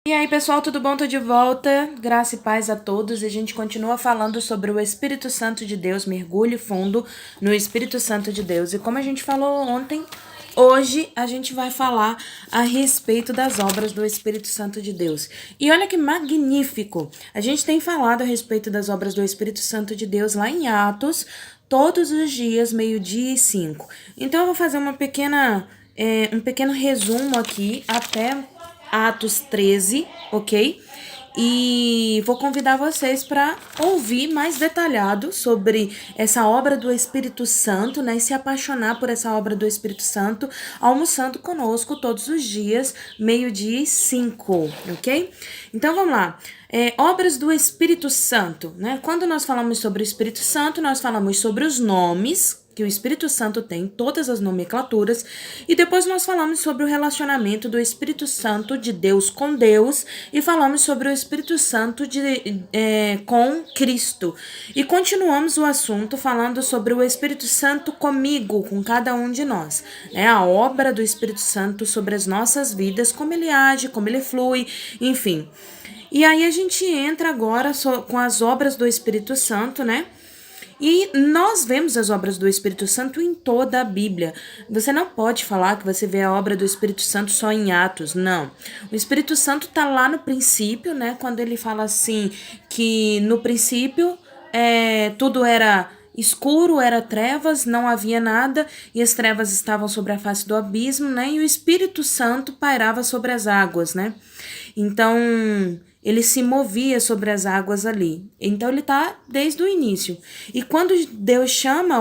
E aí, pessoal, tudo bom? Tô de volta. Graça e paz a todos. E a gente continua falando sobre o Espírito Santo de Deus, mergulhe fundo no Espírito Santo de Deus. E como a gente falou ontem, hoje a gente vai falar a respeito das obras do Espírito Santo de Deus. E olha que magnífico! A gente tem falado a respeito das obras do Espírito Santo de Deus lá em Atos, todos os dias, 12:05. Então eu vou fazer um pequeno resumo aqui até Atos 13, ok? E vou convidar vocês para ouvir mais detalhado sobre essa obra do Espírito Santo, né? E se apaixonar por essa obra do Espírito Santo, almoçando conosco todos os dias, 12:05, ok? Então vamos lá. Obras do Espírito Santo, né? Quando nós falamos sobre o Espírito Santo, nós falamos sobre os nomes que o Espírito Santo tem, todas as nomenclaturas, e depois nós falamos sobre o relacionamento do Espírito Santo de Deus com Deus, e falamos sobre o Espírito Santo com Cristo. E continuamos o assunto falando sobre o Espírito Santo comigo, com cada um de nós. A obra do Espírito Santo sobre as nossas vidas, como ele age, como ele flui, enfim. E aí a gente entra agora com as obras do Espírito Santo, né? E nós vemos as obras do Espírito Santo em toda a Bíblia. Você não pode falar que você vê a obra do Espírito Santo só em Atos, não. O Espírito Santo está lá no princípio, né? Quando ele fala assim, que no princípio tudo era escuro, era trevas, não havia nada, e as trevas estavam sobre a face do abismo, né? E o Espírito Santo pairava sobre as águas, né? Então, ele se movia sobre as águas ali. Então, ele tá desde o início. E quando Deus chama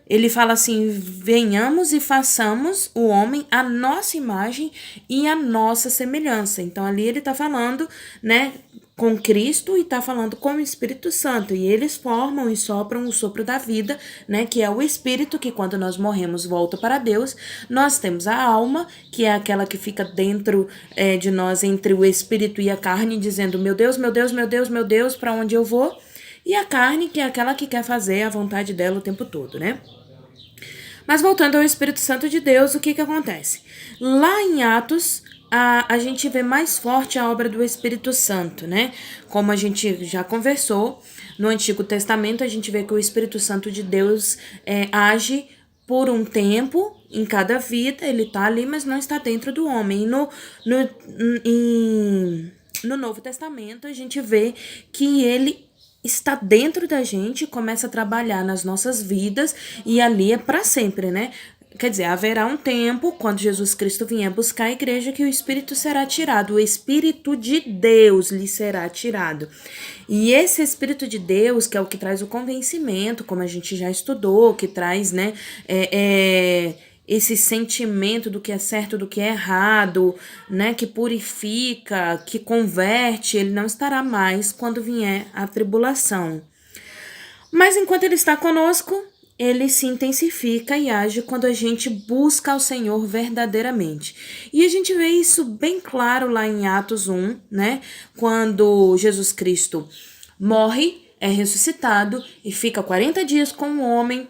ele fala assim, venhamos e façamos o homem a nossa imagem e a nossa semelhança. Então, ali ele tá falando, né, com Cristo e tá falando com o Espírito Santo. E eles formam e sopram o sopro da vida, né, que é o Espírito, que quando nós morremos volta para Deus. Nós temos a alma, que é aquela que fica dentro de nós, entre o Espírito e a carne, dizendo, meu Deus, meu Deus, meu Deus, meu Deus, para onde eu vou? E a carne, que é aquela que quer fazer a vontade dela o tempo todo, né? Mas voltando ao Espírito Santo de Deus, o que acontece? Lá em Atos, a gente vê mais forte a obra do Espírito Santo, né? Como a gente já conversou, no Antigo Testamento a gente vê que o Espírito Santo de Deus age por um tempo em cada vida, ele está ali, mas não está dentro do homem. E no Novo Testamento a gente vê que ele está dentro da gente, começa a trabalhar nas nossas vidas e ali é para sempre, né? Quer dizer, haverá um tempo, quando Jesus Cristo vier buscar a igreja, que o Espírito será tirado, o Espírito de Deus lhe será tirado. E esse Espírito de Deus, que é o que traz o convencimento, como a gente já estudou, que traz, né, esse sentimento do que é certo, do que é errado, né, que purifica, que converte, ele não estará mais quando vier a tribulação. Mas enquanto ele está conosco, ele se intensifica e age quando a gente busca ao Senhor verdadeiramente. E a gente vê isso bem claro lá em Atos 1, né, quando Jesus Cristo morre, é ressuscitado e fica 40 dias com o homem,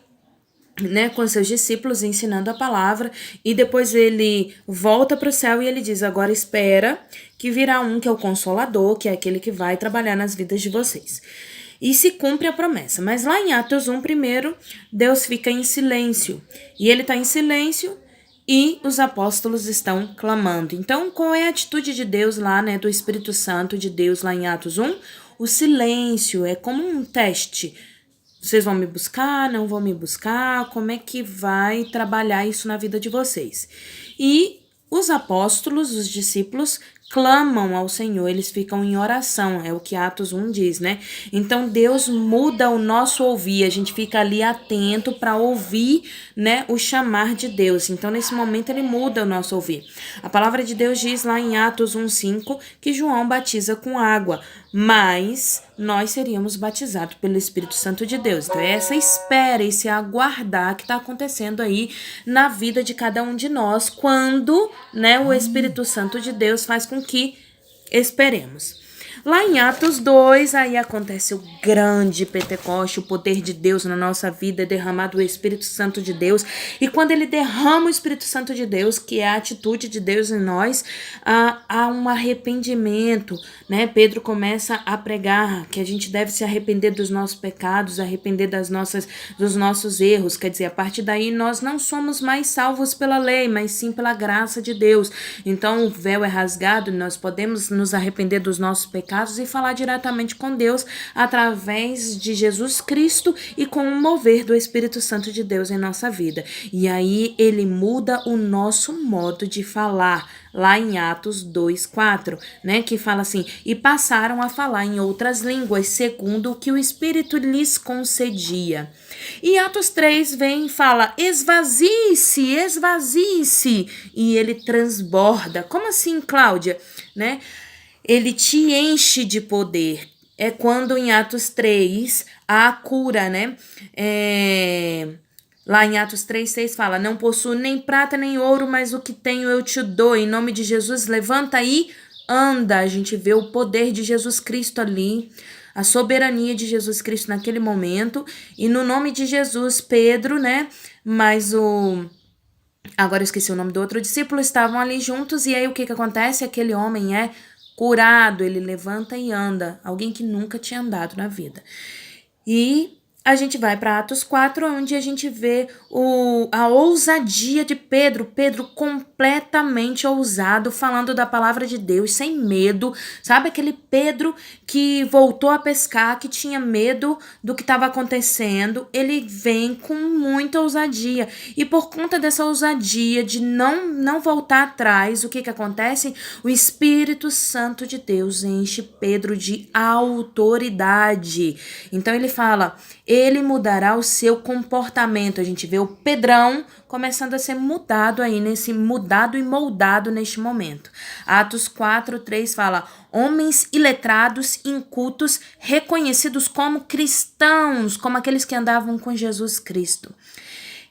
né, com seus discípulos ensinando a palavra, e depois ele volta para o céu e ele diz, agora espera que virá um que é o Consolador, que é aquele que vai trabalhar nas vidas de vocês. E se cumpre a promessa. Mas lá em Atos 1, primeiro, Deus fica em silêncio. E ele está em silêncio e os apóstolos estão clamando. Então, qual é a atitude de Deus lá, né, do Espírito Santo de Deus lá em Atos 1? O silêncio é como um teste. Vocês vão me buscar, não vão me buscar? Como é que vai trabalhar isso na vida de vocês? E os apóstolos, os discípulos, clamam ao Senhor, eles ficam em oração, é o que Atos 1 diz, né? Então Deus muda o nosso ouvir, a gente fica ali atento para ouvir, né, o chamar de Deus. Então nesse momento ele muda o nosso ouvir. A palavra de Deus diz lá em Atos 1:5 que João batiza com água, mas nós seríamos batizados pelo Espírito Santo de Deus. Então é essa espera, esse aguardar que está acontecendo aí na vida de cada um de nós, quando, né, o Espírito Santo de Deus faz com que esperemos. Lá em Atos 2, aí acontece o grande Pentecoste, o poder de Deus na nossa vida, é derramado o Espírito Santo de Deus. E quando ele derrama o Espírito Santo de Deus, que é a atitude de Deus em nós, há um arrependimento, né? Pedro começa a pregar que a gente deve se arrepender dos nossos pecados, arrepender dos nossos erros. Quer dizer, a partir daí nós não somos mais salvos pela lei, mas sim pela graça de Deus. Então o véu é rasgado, nós podemos nos arrepender dos nossos pecados e falar diretamente com Deus através de Jesus Cristo e com o mover do Espírito Santo de Deus em nossa vida. E aí ele muda o nosso modo de falar, lá em Atos 2:4, né, que fala assim: e passaram a falar em outras línguas, segundo o que o Espírito lhes concedia. E Atos 3 vem e fala: esvazie-se, esvazie-se, e ele transborda. Como assim, Cláudia? Né? Ele te enche de poder. É quando em Atos 3 há a cura, né? Lá em Atos 3:6 fala: não possuo nem prata nem ouro, mas o que tenho eu te dou. Em nome de Jesus, levanta e anda. A gente vê o poder de Jesus Cristo ali, a soberania de Jesus Cristo naquele momento. E no nome de Jesus, Pedro, né? Agora eu esqueci o nome do outro discípulo, estavam ali juntos. E aí o que acontece? Aquele homem é curado, ele levanta e anda. Alguém que nunca tinha andado na vida. E a gente vai para Atos 4, onde a gente vê a ousadia de Pedro. Pedro completamente ousado, falando da palavra de Deus, sem medo. Sabe aquele Pedro que voltou a pescar, que tinha medo do que estava acontecendo? Ele vem com muita ousadia. E por conta dessa ousadia de não voltar atrás, o que acontece? O Espírito Santo de Deus enche Pedro de autoridade. Então ele fala: ele mudará o seu comportamento. A gente vê o Pedrão começando a ser mudado aí, mudado e moldado neste momento. Atos 4:3 fala: homens iletrados, incultos, reconhecidos como cristãos, como aqueles que andavam com Jesus Cristo.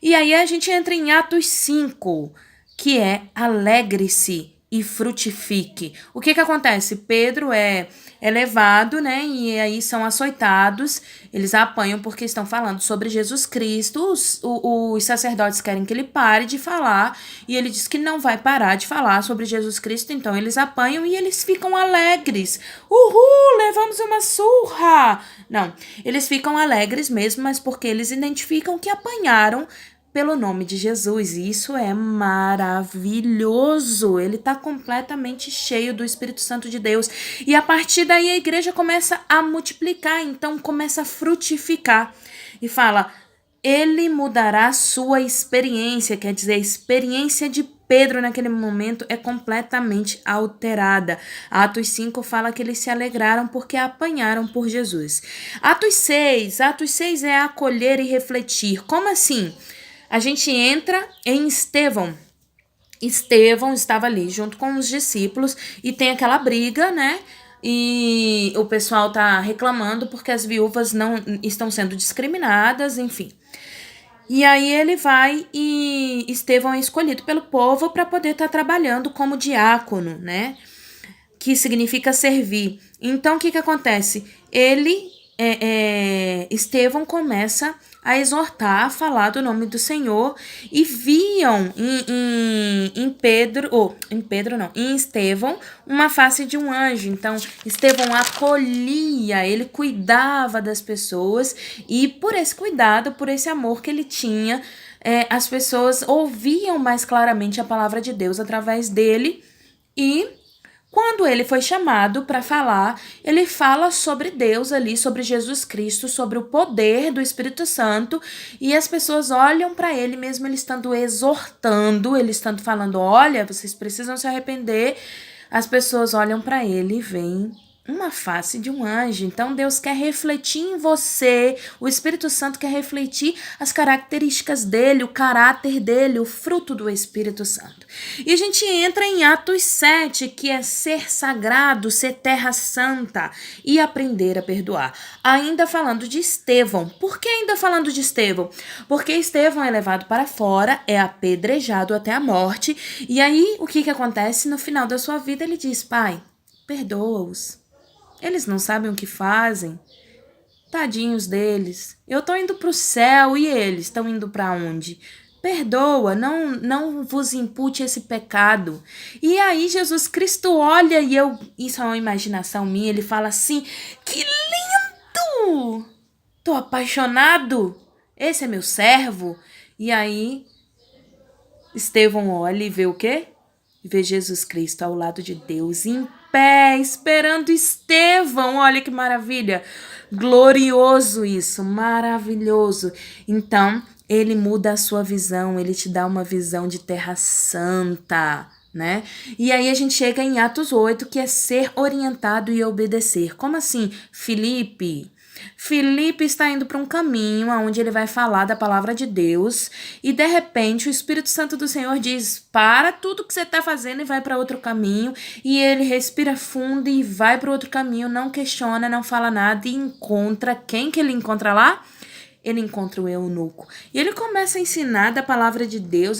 E aí a gente entra em Atos 5, que é: alegre-se e frutifique. O que acontece? Pedro é levado, né? E aí são açoitados. Eles apanham porque estão falando sobre Jesus Cristo. Os sacerdotes querem que ele pare de falar. E ele diz que não vai parar de falar sobre Jesus Cristo. Então eles apanham e eles ficam alegres. Uhul, levamos uma surra! Não, eles ficam alegres mesmo, mas porque eles identificam que apanharam pelo nome de Jesus. E isso é maravilhoso. Ele está completamente cheio do Espírito Santo de Deus. E a partir daí a igreja começa a multiplicar, então começa a frutificar. E fala: ele mudará a sua experiência, quer dizer, a experiência de Pedro naquele momento é completamente alterada. Atos 5 fala que eles se alegraram porque apanharam por Jesus. Atos 6 é acolher e refletir. Como assim? A gente entra em Estevão. Estevão estava ali junto com os discípulos e tem aquela briga, né? E o pessoal tá reclamando porque as viúvas não estão sendo discriminadas, enfim. E aí ele vai e Estevão é escolhido pelo povo para poder estar trabalhando como diácono, né? Que significa servir. Então, o que acontece? Estevão começa a exortar, a falar do nome do Senhor, e viam em Estevão uma face de um anjo. Então Estevão acolhia, ele cuidava das pessoas, e por esse cuidado, por esse amor que ele tinha, as pessoas ouviam mais claramente a palavra de Deus através dele. E quando ele foi chamado para falar, ele fala sobre Deus ali, sobre Jesus Cristo, sobre o poder do Espírito Santo, e as pessoas olham para ele, mesmo ele estando exortando, ele estando falando: olha, vocês precisam se arrepender. As pessoas olham para ele e veem uma face de um anjo. Então Deus quer refletir em você, o Espírito Santo quer refletir as características dele, o caráter dele, o fruto do Espírito Santo. E a gente entra em Atos 7, que é ser sagrado, ser terra santa e aprender a perdoar. Ainda falando de Estevão. Por que ainda falando de Estevão? Porque Estevão é levado para fora, é apedrejado até a morte, e aí o que acontece? No final da sua vida ele diz: Pai, perdoa-os. Eles não sabem o que fazem. Tadinhos deles. Eu tô indo pro céu e eles estão indo para onde? Perdoa, não vos impute esse pecado. E aí Jesus Cristo olha e isso é uma imaginação minha, ele fala assim: "Que lindo! Tô apaixonado. Esse é meu servo." E aí Estevão olha e vê o quê? Vê Jesus Cristo ao lado de Deus, em pé, esperando Estevão. Olha que maravilha. Glorioso isso, maravilhoso. Então, ele muda a sua visão, ele te dá uma visão de terra santa, né? E aí a gente chega em Atos 8, que é ser orientado e obedecer. Como assim? Filipe está indo para um caminho onde ele vai falar da palavra de Deus e de repente o Espírito Santo do Senhor diz: para tudo que você está fazendo e vai para outro caminho. E ele respira fundo e vai para outro caminho, não questiona, não fala nada e encontra quem que ele encontra lá? Ele encontra o eunuco. E ele começa a ensinar da palavra de Deus,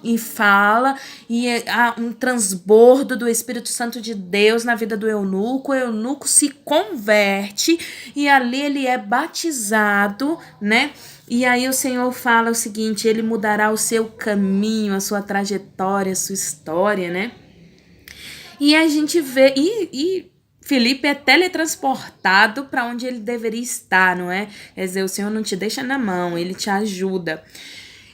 e fala, e há um transbordo do Espírito Santo de Deus na vida do eunuco. O eunuco se converte e ali ele é batizado, né? E aí o Senhor fala o seguinte: ele mudará o seu caminho, a sua trajetória, a sua história, né? E a gente vê, Felipe é teletransportado para onde ele deveria estar, não é? Quer dizer, o Senhor não te deixa na mão, ele te ajuda.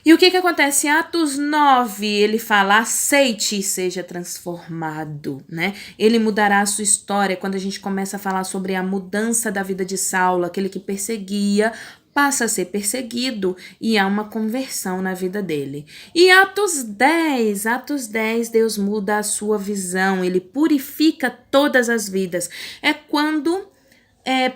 E o que acontece? Em Atos 9, ele fala: aceite e seja transformado, né? Ele mudará a sua história quando a gente começa a falar sobre a mudança da vida de Saulo, aquele que perseguia, passa a ser perseguido e há uma conversão na vida dele. E Atos 10, Deus muda a sua visão, ele purifica todas as vidas. É quando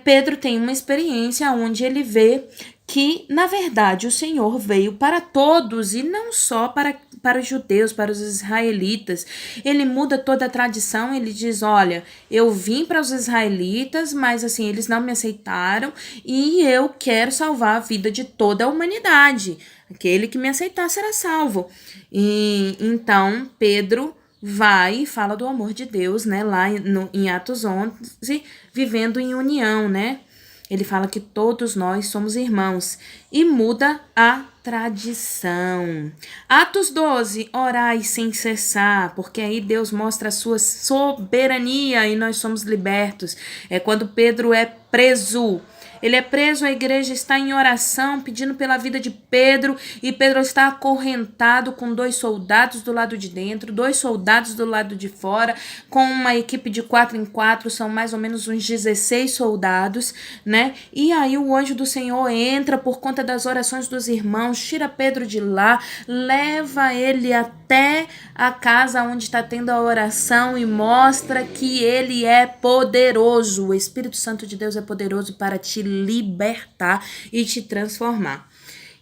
Pedro tem uma experiência onde ele vê que, na verdade, o Senhor veio para todos e não só para os judeus, para os israelitas. Ele muda toda a tradição, ele diz: olha, eu vim para os israelitas, mas assim, eles não me aceitaram e eu quero salvar a vida de toda a humanidade. Aquele que me aceitar será salvo. E então, Pedro vai e fala do amor de Deus, né, lá em Atos 11, vivendo em união, né? Ele fala que todos nós somos irmãos e muda a tradição. Atos 12, orai sem cessar, porque aí Deus mostra a sua soberania e nós somos libertos. É quando Pedro é preso. Ele é preso, a igreja está em oração, pedindo pela vida de Pedro, e Pedro está acorrentado com 2 soldados do lado de dentro, 2 soldados do lado de fora, com uma equipe de 4 em 4, são mais ou menos uns 16 soldados, né? E aí o anjo do Senhor entra por conta das orações dos irmãos, tira Pedro de lá, leva ele até a casa onde está tendo a oração e mostra que ele é poderoso. O Espírito Santo de Deus é poderoso para te libertar e te transformar.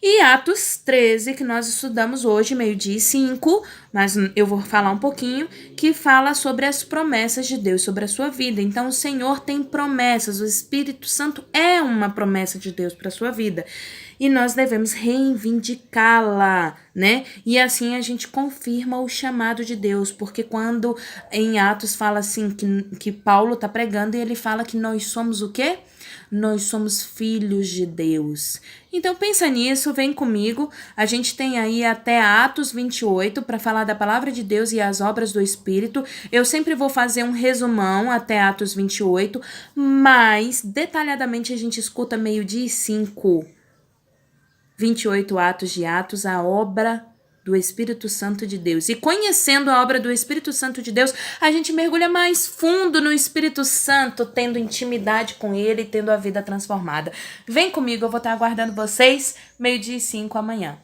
E Atos 13, que nós estudamos hoje, 12:05, mas eu vou falar um pouquinho, que fala sobre as promessas de Deus sobre a sua vida. Então, o Senhor tem promessas, o Espírito Santo é uma promessa de Deus para a sua vida. E nós devemos reivindicá-la, né? E assim a gente confirma o chamado de Deus, porque quando em Atos fala assim, que Paulo está pregando e ele fala que nós somos o quê? Nós somos filhos de Deus. Então pensa nisso, vem comigo. A gente tem aí até Atos 28 para falar da palavra de Deus e as obras do Espírito. Eu sempre vou fazer um resumão até Atos 28, mas detalhadamente a gente escuta 12:05. 28 atos de Atos, a obra do Espírito Santo de Deus. E conhecendo a obra do Espírito Santo de Deus, a gente mergulha mais fundo no Espírito Santo, tendo intimidade com ele e tendo a vida transformada. Vem comigo, eu vou estar aguardando vocês 12:05 amanhã.